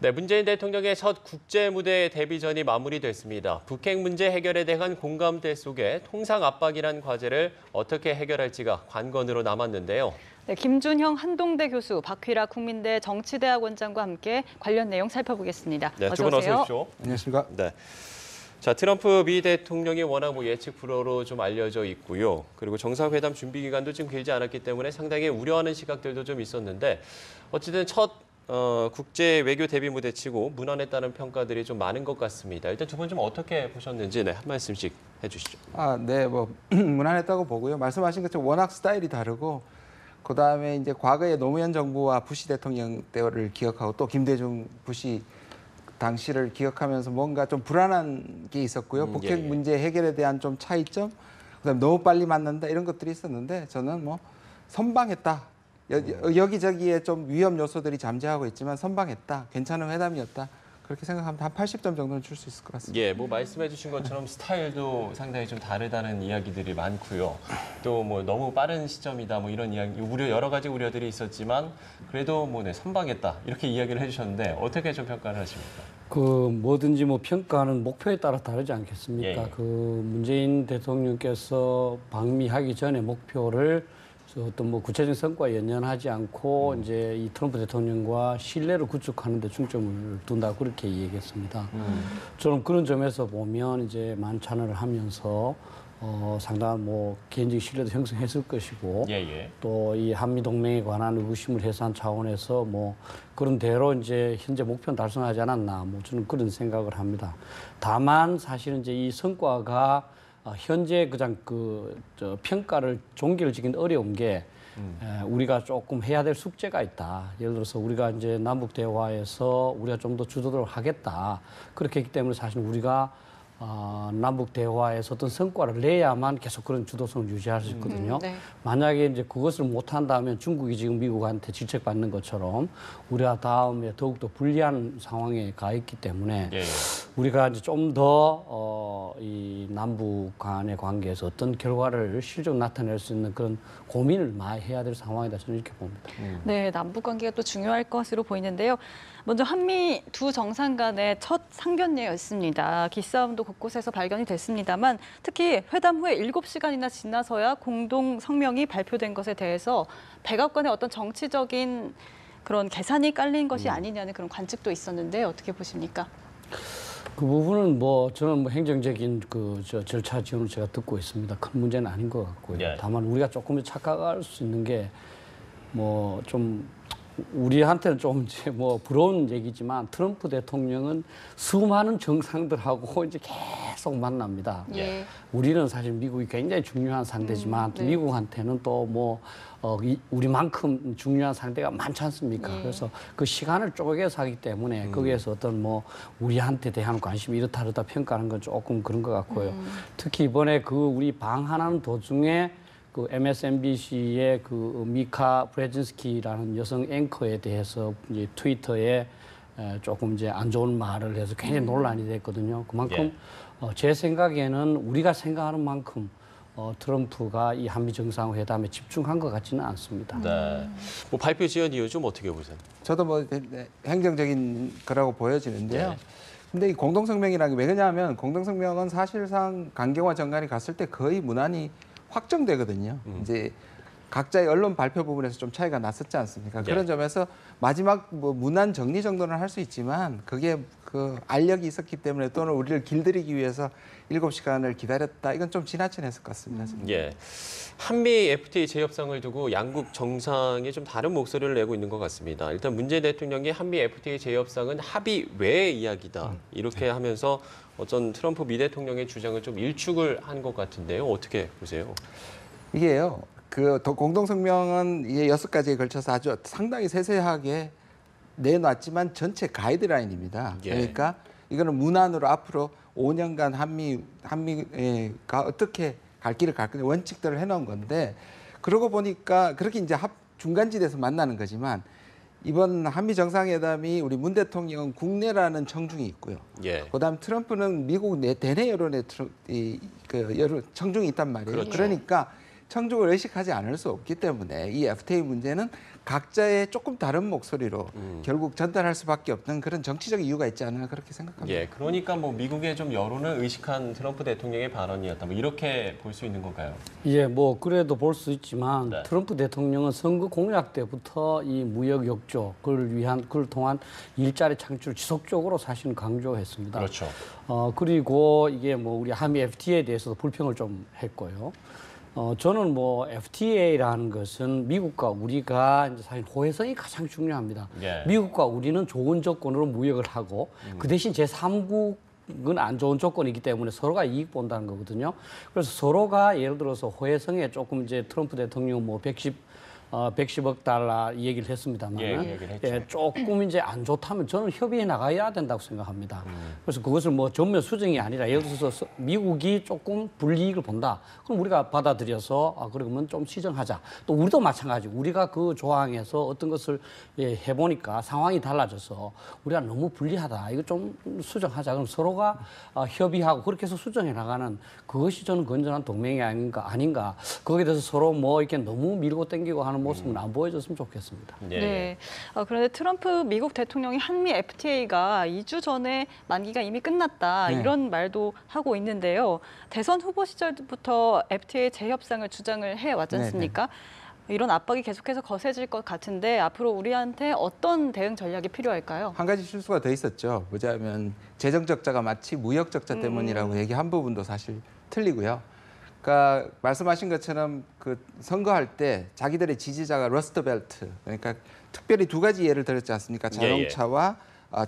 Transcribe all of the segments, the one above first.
네, 문재인 대통령의 첫 국제 무대 데뷔전이 마무리됐습니다. 북핵 문제 해결에 대한 공감대 속에 통상 압박이란 과제를 어떻게 해결할지가 관건으로 남았는데요. 네, 김준형 한동대 교수, 박휘라 국민대 정치대학원장과 함께 관련 내용 살펴보겠습니다. 네, 두 분 어서 오십시오. 안녕하십니까? 네. 자, 트럼프 미 대통령이 워낙 예측 불허로 좀 알려져 있고요. 그리고 정상회담 준비 기간도 좀 길지 않았기 때문에 상당히 우려하는 시각들도 좀 있었는데 어쨌든 첫 국제 외교 데뷔 무대치고 무난했다는 평가들이 좀 많은 것 같습니다. 일단 두 분 좀 어떻게 보셨는지 한 말씀씩 해주시죠. 네, 무난했다고 보고요. 말씀하신 것처럼 워낙 스타일이 다르고 그다음에 이제 과거에 노무현 정부와 부시 대통령 때를 기억하고 또 김대중 부시 당시를 기억하면서 뭔가 좀 불안한 게 있었고요. 북핵 문제 해결에 대한 좀 차이점, 그다음에 너무 빨리 만난다 이런 것들이 있었는데 저는 선방했다. 여기저기에 좀 위험 요소들이 잠재하고 있지만 선방했다. 괜찮은 회담이었다. 그렇게 생각하면 한 80점 정도는 줄 수 있을 것 같습니다. 예, 말씀해 주신 것처럼 스타일도 상당히 좀 다르다는 이야기들이 많고요. 또 너무 빠른 시점이다 이런 이야기, 여러 가지 우려들이 있었지만 그래도 선방했다 이렇게 이야기를 해주셨는데 어떻게 좀 평가를 하십니까? 뭐든지 평가하는 목표에 따라 다르지 않겠습니까? 예. 문재인 대통령께서 방미하기 전에 목표를 어떤 구체적인 성과에 연연하지 않고 이제 이 트럼프 대통령과 신뢰를 구축하는 데 중점을 둔다 그렇게 얘기했습니다. 저는 그런 점에서 보면 이제 만찬을 하면서 상당한 개인적인 신뢰도 형성했을 것이고 또 이 한미 동맹에 관한 의구심을 해소한 차원에서 그런 대로 이제 현재 목표는 달성하지 않았나 저는 그런 생각을 합니다. 다만 사실은 이제 이 성과가 현재 그냥 평가를 종기를 지긴 어려운 게 우리가 조금 해야 될 숙제가 있다. 예를 들어서 우리가 이제 남북 대화에서 우리가 좀 더 주도를 하겠다. 그렇게 했기 때문에 사실 우리가 남북 대화에서 어떤 성과를 내야만 계속 그런 주도성을 유지할 수 있거든요. 네. 만약에 이제 그것을 못한다면 중국이 지금 미국한테 질책받는 것처럼 우리가 다음에 더욱더 불리한 상황에 가 있기 때문에 우리가 이제 좀 더 이 남북 간의 관계에서 어떤 결과를 실적으로 나타낼 수 있는 그런 고민을 많이 해야 될 상황이다 저는 이렇게 봅니다. 네, 남북 관계가 또 중요할 것으로 보이는데요. 먼저 한미 두 정상 간의 첫 상견례였습니다. 기싸움도 곳곳에서 발견이 됐습니다만 특히 회담 후에 7시간이나 지나서야 공동 성명이 발표된 것에 대해서 백악관의 어떤 정치적인 그런 계산이 깔린 것이 아니냐는 그런 관측도 있었는데 어떻게 보십니까? 그 부분은 저는 행정적인 절차 지원을 제가 듣고 있습니다. 큰 문제는 아닌 것 같고요. 다만 우리가 조금 착각할 수 있는 게 좀 우리한테는 좀 이제 부러운 얘기지만 트럼프 대통령은 수많은 정상들하고 이제 계속 만납니다. 우리는 사실 미국이 굉장히 중요한 상대지만 또 미국한테는 또 우리만큼 중요한 상대가 많지 않습니까? 그래서 그 시간을 쪼개서 하기 때문에 거기에서 어떤 우리한테 대한 관심이 이렇다 저렇다 평가하는 건 조금 그런 것 같고요. 특히 이번에 우리 방한하는 도중에 MSNBC의 미카 브레진스키라는 여성 앵커에 대해서 이제 트위터에 조금 이제 안 좋은 말을 해서 굉장히 논란이 됐거든요. 그만큼 제 생각에는 우리가 생각하는 만큼 트럼프가 이 한미 정상회담에 집중한 것 같지는 않습니다. 네. 발표 지연 이유 좀 어떻게 보세요? 저도 행정적인 거라고 보여지는데요. 근데 이 공동성명이라는 게 왜 그러냐면 공동성명은 사실상 강경화 장관이 갔을 때 거의 무난히 확정되거든요. 이제 각자의 언론 발표 부분에서 좀 차이가 났었지 않습니까? 그런 점에서 마지막 문안 정리 정도는 할 수 있지만 그게 알력이 있었기 때문에 또는 우리를 길들이기 위해서 7시간을 기다렸다. 이건 좀 지나쳐냈을 것 같습니다. 한미 FTA 재협상을 두고 양국 정상이 좀 다른 목소리를 내고 있는 것 같습니다. 일단 문재인 대통령이 한미 FTA 재협상은 합의 외의 이야기다. 이렇게 하면서 어떤 트럼프 미 대통령의 주장을 좀 일축을 한 것 같은데요. 어떻게 보세요? 이게요. 공동성명은 이게 6가지에 걸쳐서 아주 상당히 세세하게 내놨지만 전체 가이드라인입니다. 그러니까 이거는 문안으로 앞으로 5년간 한미가 어떻게 갈 길을 갈 건지 원칙들을 해놓은 건데 그러고 보니까 그렇게 이제 중간지대에서 만나는 거지만 이번 한미 정상회담이 우리 문 대통령은 국내라는 청중이 있고요. 그다음 트럼프는 미국 대내 여론의 청중이 있단 말이에요. 그러니까 청중을 의식하지 않을 수 없기 때문에 이 FTA 문제는 각자의 조금 다른 목소리로 결국 전달할 수밖에 없는 그런 정치적 이유가 있지 않나 그렇게 생각합니다. 예, 그러니까 뭐 미국의 좀 여론을 의식한 트럼프 대통령의 발언이었다. 뭐 이렇게 볼 수 있는 건가요? 예, 뭐 그래도 볼 수 있지만 네. 트럼프 대통령은 선거 공약 때부터 이 무역 역조 그걸 통한 일자리 창출 지속적으로 사실은 강조했습니다. 그렇죠. 그리고 이게 뭐 우리 한미 FTA에 대해서도 불평을 좀 했고요. 저는 뭐 FTA라는 것은 미국과 우리가 이제 사실 호혜성이 가장 중요합니다. 예. 미국과 우리는 좋은 조건으로 무역을 하고 그 대신 제3국은 안 좋은 조건이기 때문에 서로가 이익 본다는 거거든요. 그래서 서로가 예를 들어서 호혜성에 조금 이제 트럼프 대통령 뭐 110억 달러 이 얘기를 했습니다만 예, 그 얘기를 했죠. 조금 이제 안 좋다면 저는 협의해 나가야 된다고 생각합니다. 그래서 그것을 뭐 전면 수정이 아니라 예를 들어서 미국이 조금 불이익을 본다. 그럼 우리가 받아들여서 그러면 좀 시정하자. 또 우리도 마찬가지. 우리가 그 조항에서 어떤 것을 해보니까 상황이 달라져서 우리가 너무 불리하다. 이거 좀 수정하자. 그럼 서로가 협의하고 그렇게 해서 수정해 나가는 그것이 저는 건전한 동맹이 아닌가. 거기에 대해서 서로 뭐 이렇게 너무 밀고 당기고 하는 모습은 안 보여줬으면 좋겠습니다. 예. 네. 그런데 트럼프 미국 대통령이 한미 FTA가 2주 전에 만기가 이미 끝났다 네. 이런 말도 하고 있는데요. 대선 후보 시절부터 FTA 재협상을 주장을 해왔지 않습니까? 이런 압박이 계속해서 거세질 것 같은데 앞으로 우리한테 어떤 대응 전략이 필요할까요? 한 가지 실수가 더 있었죠. 보자면 재정 적자가 마치 무역 적자 때문이라고 얘기한 부분도 사실 틀리고요. 그러니까 말씀하신 것처럼 그 선거할 때 자기들의 지지자가 러스트벨트 그러니까 특별히 두 가지 예를 들었지 않습니까? 자동차와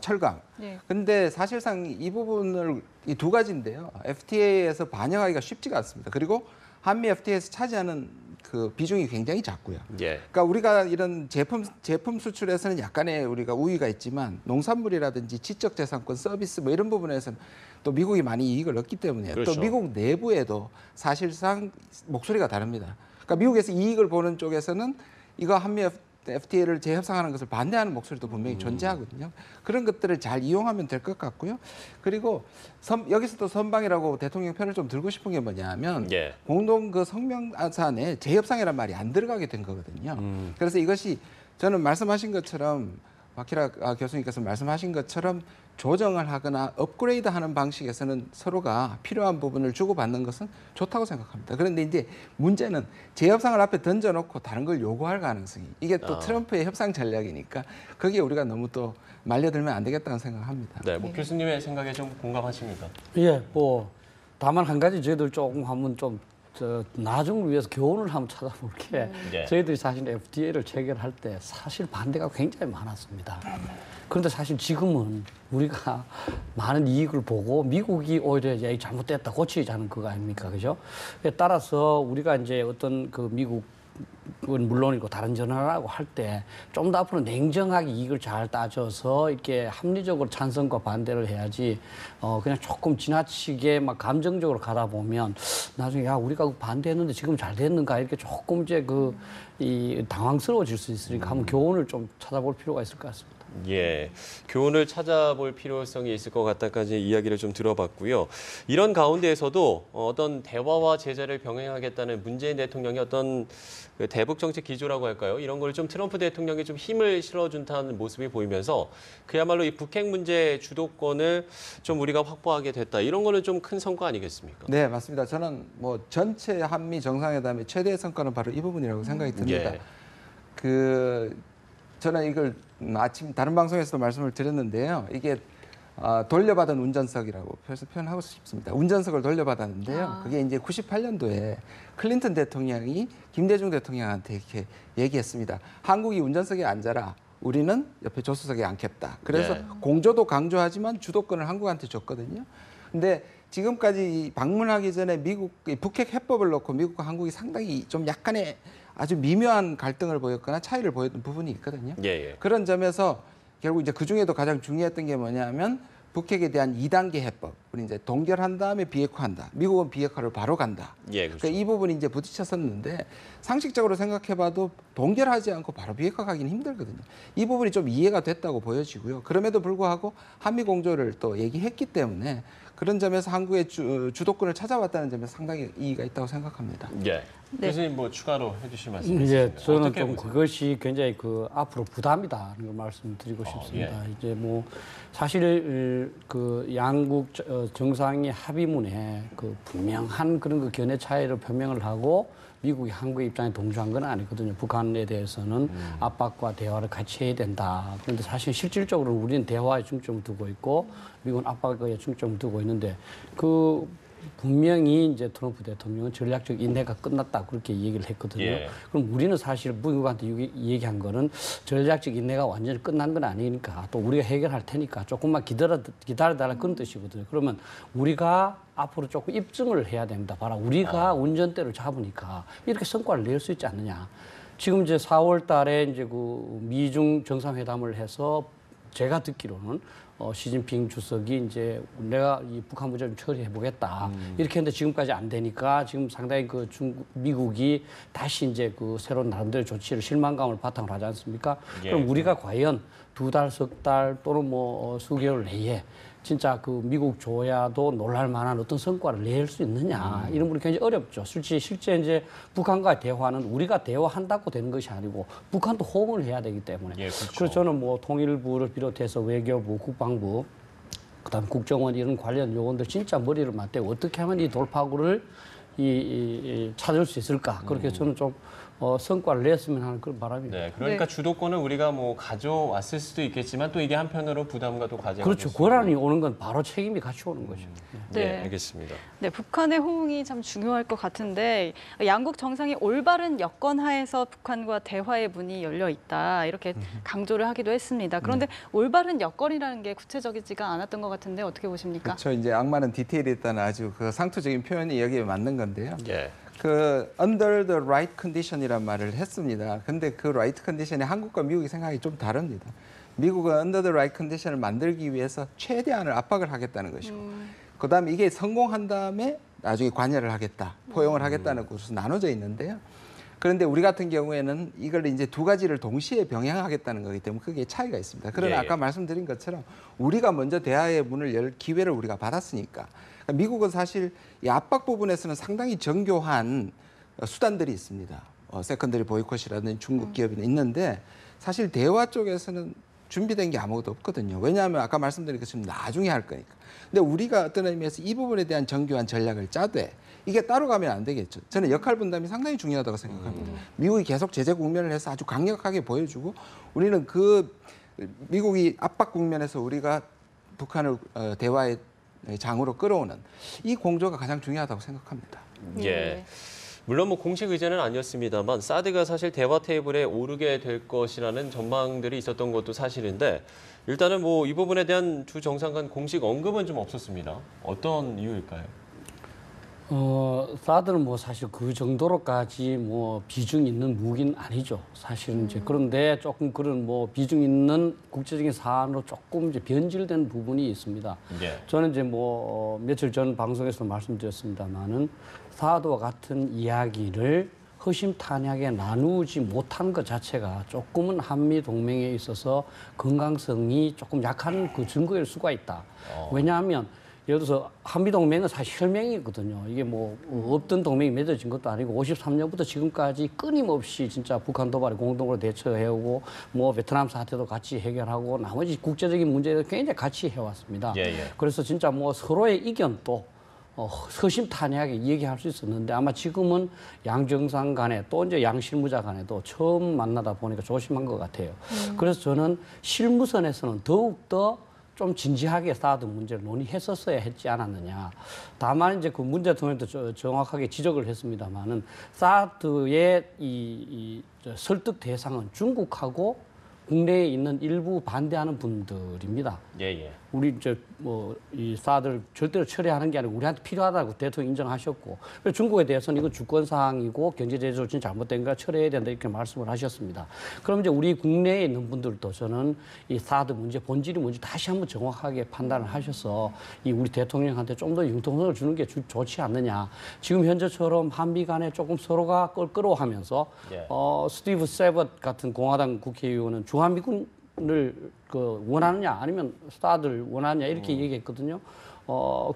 철강. 예. 근데 사실상 이 부분을 이 두 가지인데요. FTA에서 반영하기가 쉽지가 않습니다. 그리고 한미 FTA에서 차지하는 그 비중이 굉장히 작고요. 예. 그러니까 우리가 이런 제품 수출에서는 약간의 우리가 우위가 있지만 농산물이라든지 지적재산권 서비스 뭐 이런 부분에서는 또 미국이 많이 이익을 얻기 때문에 그렇죠. 또 미국 내부에도 사실상 목소리가 다릅니다. 그러니까 미국에서 이익을 보는 쪽에서는 이거 한미 FTA를 재협상하는 것을 반대하는 목소리도 분명히 존재하거든요. 그런 것들을 잘 이용하면 될 것 같고요. 그리고 여기서 또 선방이라고 대통령 편을 좀 들고 싶은 게 뭐냐면 예. 공동 그 성명안에 재협상이란 말이 안 들어가게 된 거거든요. 그래서 이것이 저는 말씀하신 것처럼 박희라 교수님께서 말씀하신 것처럼 조정을 하거나 업그레이드하는 방식에서는 서로가 필요한 부분을 주고받는 것은 좋다고 생각합니다. 그런데 이제 문제는 재협상을 앞에 던져놓고 다른 걸 요구할 가능성이 이게 또 트럼프의 협상 전략이니까 거기에 우리가 너무 또 말려들면 안 되겠다는 생각합니다. 네, 뭐 교수님의 생각에 좀 공감하십니까? 예, 뭐 다만 한 가지 저희들 조금 한번 좀 나중을 위해서 교훈을 한번 찾아볼 게 예. 저희들이 사실 FTA를 체결할 때 사실 반대가 굉장히 많았습니다. 그런데 사실 지금은 우리가 많은 이익을 보고 미국이 오히려 야, 잘못됐다 고치자는 그거 아닙니까, 그죠? 따라서 우리가 이제 어떤 그 미국 은 물론이고 다른 전화라고 할 때 좀 더 앞으로 냉정하게 이익을 잘 따져서 이렇게 합리적으로 찬성과 반대를 해야지 그냥 조금 지나치게 막 감정적으로 가다 보면 나중에 야 우리가 반대했는데 지금 잘 됐는가 이렇게 조금 이제 이 당황스러워질 수 있으니까 한번 교훈을 좀 찾아볼 필요가 있을 것 같습니다. 예, 교훈을 찾아볼 필요성이 있을 것 같다까지 이야기를 좀 들어봤고요. 이런 가운데에서도 어떤 대화와 제재를 병행하겠다는 문재인 대통령의 어떤 그 대북 정책 기조라고 할까요? 이런 걸 좀 트럼프 대통령이 좀 힘을 실어준다는 모습이 보이면서 그야말로 이 북핵 문제 주도권을 좀 우리가 확보하게 됐다. 이런 거는 좀 큰 성과 아니겠습니까? 네, 맞습니다. 저는 뭐 전체 한미 정상회담의 최대의 성과는 바로 이 부분이라고 생각이 듭니다. 예. 저는 이걸 아침 다른 방송에서도 말씀을 드렸는데요. 이게 돌려받은 운전석이라고 표현하고 싶습니다. 운전석을 돌려받았는데요. 그게 이제 98년도에 클린턴 대통령이 김대중 대통령한테 이렇게 얘기했습니다. 한국이 운전석에 앉아라. 우리는 옆에 조수석에 앉겠다. 그래서 네. 공조도 강조하지만 주도권을 한국한테 줬거든요. 근데 지금까지 방문하기 전에 북핵 해법을 놓고 미국과 한국이 상당히 좀 약간의 아주 미묘한 갈등을 보였거나 차이를 보였던 부분이 있거든요. 예. 그런 점에서 결국 이제 그 중에도 가장 중요했던 게 뭐냐면 북핵에 대한 2단계 해법. 우리 이제 동결한 다음에 비핵화한다. 미국은 비핵화를 바로 간다. 예, 그렇죠. 그러니까 이 부분이 이제 부딪혔었는데 상식적으로 생각해봐도 동결하지 않고 바로 비핵화 가기는 힘들거든요. 이 부분이 좀 이해가 됐다고 보여지고요. 그럼에도 불구하고 한미 공조를 또 얘기했기 때문에 그런 점에서 한국의 주도권을 찾아왔다는 점에서 상당히 이의가 있다고 생각합니다. 예. 네. 교수님 뭐 추가로 해주실 말씀 이제 있으신가요? 저는 어떻게 좀 보세요? 그것이 굉장히 그 앞으로 부담이다는 걸 말씀드리고 싶습니다. 예. 이제 뭐 사실 그 양국 정상이 합의문에 그 분명한 그런 그 견해 차이를 표명을 하고 미국이 한국의 입장에 동조한 건 아니거든요. 북한에 대해서는 압박과 대화를 같이 해야 된다. 그런데 사실 실질적으로 우리는 대화에 중점을 두고 있고 미국은 압박에 중점을 두고 있는데 그 분명히 이제 트럼프 대통령은 전략적 인내가 끝났다 그렇게 얘기를 했거든요. 예. 그럼 우리는 사실 미국한테 얘기한 전략적 인내가 완전히 끝난 건 아니니까 또 우리가 해결할 테니까 조금만 기다려달라 그런 뜻이거든요. 그러면 우리가 앞으로 조금 입증을 해야 됩니다. 봐라, 우리가 운전대를 잡으니까 이렇게 성과를 낼 수 있지 않느냐. 지금 이제 4월 달에 이제 그 미중 정상회담을 해서 제가 듣기로는 시진핑 주석이 이제 내가 이 북한 문제 좀 처리해 보겠다 이렇게 했는데 지금까지 안 되니까 지금 상당히 그 미국이 다시 이제 그 새로운 나름대로 조치를 실망감을 바탕으로 하지 않습니까? 예. 그럼 우리가 과연 2달, 석 달 또는 뭐 수개월 내에 진짜 그 미국 조야도 놀랄 만한 어떤 성과를 낼 수 있느냐 이런 부분이 굉장히 어렵죠. 실제 이제 북한과 대화는 우리가 대화한다고 되는 것이 아니고 북한도 호응을 해야 되기 때문에 예, 그렇죠. 그래서 저는 뭐 통일부를 비롯해서 외교부, 국방부, 그다음 국정원 이런 관련 요원들 진짜 머리를 맞대고 어떻게 하면 이 돌파구를 찾을 수 있을까 그렇게 저는 좀 성과를 냈으면 하는 그런 바람입니다. 네, 그러니까 네. 주도권을 우리가 뭐 가져왔을 수도 있겠지만 또 이게 한편으로 부담과 또 과제가 그렇죠. 될 수 권한이 오는 건 바로 책임이 같이 오는 거죠. 네, 네. 알겠습니다. 네, 북한의 호응이 참 중요할 것 같은데 양국 정상이 올바른 여건 하에서 북한과 대화의 문이 열려 있다 이렇게 강조를 하기도 했습니다. 그런데 올바른 여건이라는 게 구체적이지가 않았던 것 같은데 어떻게 보십니까? 그렇죠. 이제 악마는 디테일에 있다는 아주 그 상투적인 표현이 여기에 맞는 건데요. 예. 그 under the right condition이란 말을 했습니다. 근데 그 right condition이 한국과 미국이 생각이 좀 다릅니다. 미국은 under the right condition을 만들기 위해서 최대한을 압박을 하겠다는 것이고 그다음에 이게 성공한 다음에 나중에 관여를 하겠다, 포용을 하겠다는 것으로 나눠져 있는데요. 그런데 우리 같은 경우에는 이걸 이제 두 가지를 동시에 병행하겠다는 거기 때문에 그게 차이가 있습니다. 그러나 예, 예. 아까 말씀드린 것처럼 우리가 먼저 대화의 문을 열 기회를 우리가 받았으니까 그러니까 미국은 사실 이 압박 부분에서는 상당히 정교한 수단들이 있습니다. 세컨더리 보이콧이라든지 중국 기업이 있는데 사실 대화 쪽에서는 준비된 게 아무것도 없거든요. 왜냐하면 아까 말씀드린 것처럼 나중에 할 거니까. 근데 우리가 어떤 의미에서 이 부분에 대한 정교한 전략을 짜되 이게 따로 가면 안 되겠죠. 저는 역할 분담이 상당히 중요하다고 생각합니다. 미국이 계속 제재 국면을 해서 아주 강력하게 보여주고 우리는 그 미국이 압박 국면에서 우리가 북한을 대화의 장으로 끌어오는 이 공조가 가장 중요하다고 생각합니다. 예. 물론 뭐 공식 의제는 아니었습니다만 사드가 사실 대화 테이블에 오르게 될 것이라는 전망들이 있었던 것도 사실인데 일단은 뭐 이 부분에 대한 두 정상 간 공식 언급은 좀 없었습니다. 어떤 이유일까요? 사드는 뭐 사실 그 정도로까지 뭐 비중 있는 무기는 아니죠. 사실은 이제 그런데 조금 그런 뭐 비중 있는 국제적인 사안으로 조금 이제 변질된 부분이 있습니다. 예. 저는 이제 뭐 며칠 전 방송에서 말씀드렸습니다만은 사드와 같은 이야기를 허심탄회하게 나누지 못한 것 자체가 조금은 한미 동맹에 있어서 건강성이 조금 약한 그 증거일 수가 있다. 왜냐하면 예를 들어서 한미동맹은 사실 혈맹이거든요. 이게 뭐 없던 동맹이 맺어진 것도 아니고 53년부터 지금까지 끊임없이 진짜 북한 도발에 공동으로 대처해오고 뭐 베트남 사태도 같이 해결하고 나머지 국제적인 문제를 굉장히 같이 해왔습니다. 예, 예. 그래서 진짜 뭐 서로의 이견도 허심탄회하게 얘기할 수 있었는데 아마 지금은 양 정상 간에 또 이제 양 실무자 간에도 처음 만나다 보니까 조심한 것 같아요. 그래서 저는 실무선에서는 더욱더 좀 진지하게 사드 문제를 논의했었어야 했지 않았느냐. 다만 이제 그 문 대통령도 정확하게 지적을 했습니다만은 사드의 이 설득 대상은 중국하고 국내에 있는 일부 반대하는 분들입니다. 예, 예. 우리 이제 뭐 이 사드를 절대로 철회하는 게 아니고 우리한테 필요하다고 대통령 인정하셨고 그래서 중국에 대해서는 이건 주권 사항이고 경제 제재 조치는 잘못된 거라 철회해야 된다 이렇게 말씀을 하셨습니다. 그럼 이제 우리 국내에 있는 분들도 저는 이 사드 문제 본질이 뭔지 다시 한번 정확하게 판단을 하셔서 이 우리 대통령한테 좀 더 융통성을 주는 게 좋지 않느냐. 지금 현재처럼 한미 간에 조금 서로가 껄끄러워하면서 예. 스티브 세벗 같은 공화당 국회의원은 주한미군을 그 원하느냐 아니면 사드를 원하느냐 이렇게 얘기했거든요.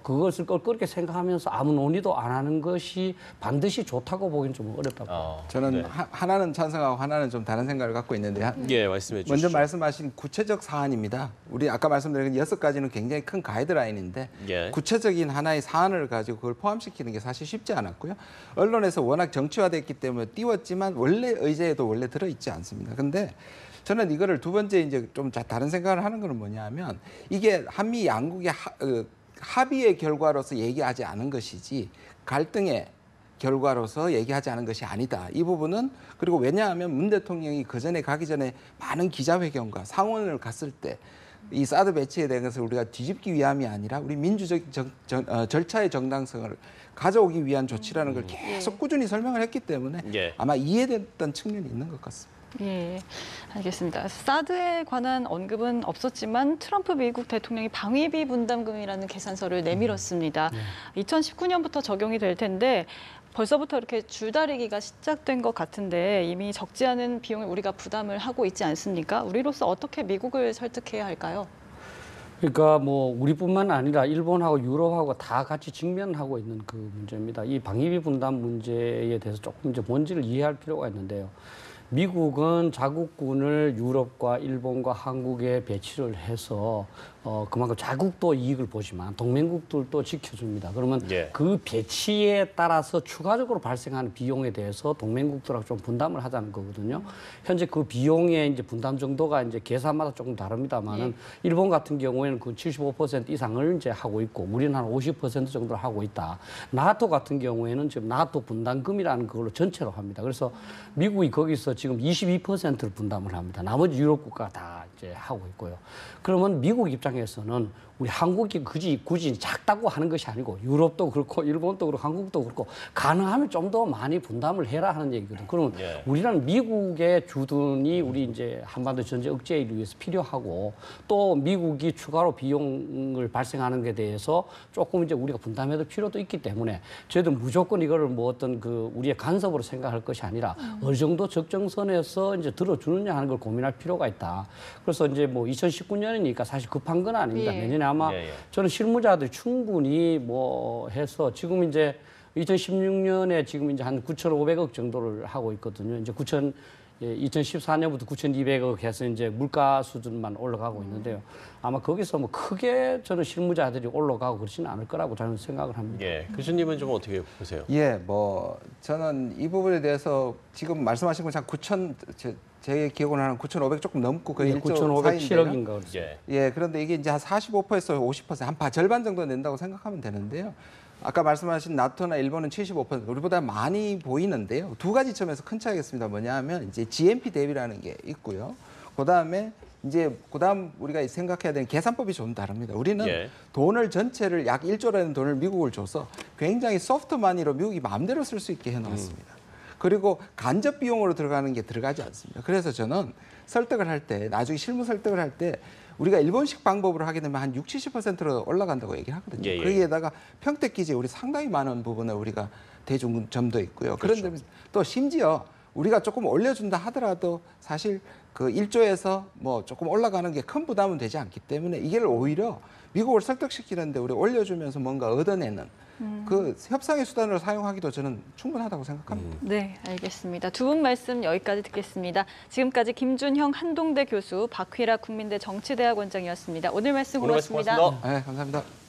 그것을 그렇게 생각하면서 아무 논의도 안 하는 것이 반드시 좋다고 보기는 좀 어렵다고. 저는 네. 하나는 찬성하고 하나는 좀 다른 생각을 갖고 있는데 예, 말씀해 주시죠. 먼저 말씀하신 구체적 사안입니다. 우리 아까 말씀드린 6가지는 굉장히 큰 가이드라인인데 예. 구체적인 하나의 사안을 가지고 그걸 포함시키는 게 사실 쉽지 않았고요. 언론에서 워낙 정치화됐기 때문에 띄웠지만 원래 의제에도 원래 들어있지 않습니다. 근데 저는 이거를 두 번째 이제 좀 다른 생각을 하는 거는 뭐냐면 이게 한미 양국의 합의의 결과로서 얘기하지 않은 것이지 갈등의 결과로서 얘기하지 않은 것이 아니다. 이 부분은 그리고 왜냐하면 문 대통령이 그 전에 가기 전에 많은 기자회견과 상원을 갔을 때 이 사드 배치에 대한 것을 우리가 뒤집기 위함이 아니라 우리 민주적 절차의 정당성을 가져오기 위한 조치라는 걸 계속 꾸준히 설명을 했기 때문에 예. 아마 이해됐던 측면이 있는 것 같습니다. 예, 알겠습니다. 사드에 관한 언급은 없었지만 트럼프 미국 대통령이 방위비 분담금이라는 계산서를 내밀었습니다. 2019년부터 적용이 될 텐데 벌써부터 이렇게 줄다리기가 시작된 것 같은데 이미 적지 않은 비용을 우리가 부담을 하고 있지 않습니까? 우리로서 어떻게 미국을 설득해야 할까요? 그러니까 뭐 우리뿐만 아니라 일본하고 유럽하고 다 같이 직면하고 있는 그 문제입니다. 이 방위비 분담 문제에 대해서 조금 이제 본질을 이해할 필요가 있는데요. 미국은 자국군을 유럽과 일본과 한국에 배치를 해서 그만큼 자국도 이익을 보지만 동맹국들도 지켜줍니다. 그러면 예. 그 배치에 따라서 추가적으로 발생하는 비용에 대해서 동맹국들하고 좀 분담을 하자는 거거든요. 현재 그 비용의 이제 분담 정도가 이제 계산마다 조금 다릅니다만은 일본 같은 경우에는 그 75% 이상을 이제 하고 있고 우리는 한 50% 정도를 하고 있다. 나토 같은 경우에는 지금 나토 분담금이라는 그걸로 전체로 합니다. 그래서 미국이 거기서 지금 22%를 분담을 합니다. 나머지 유럽 국가가 다 이제 하고 있고요. 그러면 미국 입장에서는 우리 한국이 굳이 작다고 하는 것이 아니고 유럽도 그렇고 일본도 그렇고 한국도 그렇고 가능하면 좀 더 많이 분담을 해라 하는 얘기거든. 그러면 예. 우리는 미국의 주둔이 우리 이제 한반도 전쟁 억제를 위해서 필요하고 또 미국이 추가로 비용을 발생하는 데 대해서 조금 이제 우리가 분담해도 필요도 있기 때문에 저희도 무조건 이거를 뭐 어떤 그 우리의 간섭으로 생각할 것이 아니라 어느 정도 적정선에서 이제 들어주느냐 하는 걸 고민할 필요가 있다. 그래서 이제 뭐 2019년이니까 사실 급한 건 아닙니다. 예. 내년에 아마 예, 예. 저는 실무자들이 충분히 뭐 해서 지금 이제 2016년에 지금 이제 한 9,500억 정도를 하고 있거든요. 이제 2014년부터 9,200억 해서 이제 물가 수준만 올라가고 있는데요. 아마 거기서 뭐 크게 저는 실무자들이 올라가고 그러지는 않을 거라고 저는 생각을 합니다. 예, 교수님은 좀 어떻게 보세요? 예, 뭐 저는 이 부분에 대해서 지금 말씀하신 건 참 9천 제 기억으로는 한 9,500 조금 넘고 거의 1조 9,507억인가 그랬어요. 예. 예, 그런데 이게 이제 한 45%에서 50%, 한 절반 정도 낸다고 생각하면 되는데요. 아까 말씀하신 나토나 일본은 75%, 우리보다 많이 보이는데요. 두 가지 점에서 큰 차이가 있습니다. 뭐냐 하면 이제 GNP 대비라는 게 있고요. 그다음 우리가 생각해야 되는 계산법이 좀 다릅니다. 우리는 예. 돈을 전체를 약 1조라는 돈을 미국을 줘서 굉장히 소프트 마니로 미국이 마음대로 쓸 수 있게 해놨습니다. 그리고 간접 비용으로 들어가는 게 들어가지 않습니다. 그래서 저는 설득을 할 때, 나중에 실무 설득을 할 때 우리가 일본식 방법으로 하게 되면 한 60, 70%로 올라간다고 얘기하거든요. 예, 예. 거기에다가 평택 기지 우리 상당히 많은 부분을 우리가 대중 점도 있고요. 그렇죠. 그런데 또 심지어 우리가 조금 올려준다 하더라도 사실 그 1조에서 뭐 조금 올라가는 게 큰 부담은 되지 않기 때문에 이게 오히려 미국을 설득시키는데 우리 올려주면서 뭔가 얻어내는 그 협상의 수단으로 사용하기도 저는 충분하다고 생각합니다. 네, 알겠습니다. 두 분 말씀 여기까지 듣겠습니다. 지금까지 김준형 한동대 교수, 박휘라 국민대 정치대학원장이었습니다. 오늘 말씀 오늘 말씀 고맙습니다. 고맙습니다. 네, 감사합니다.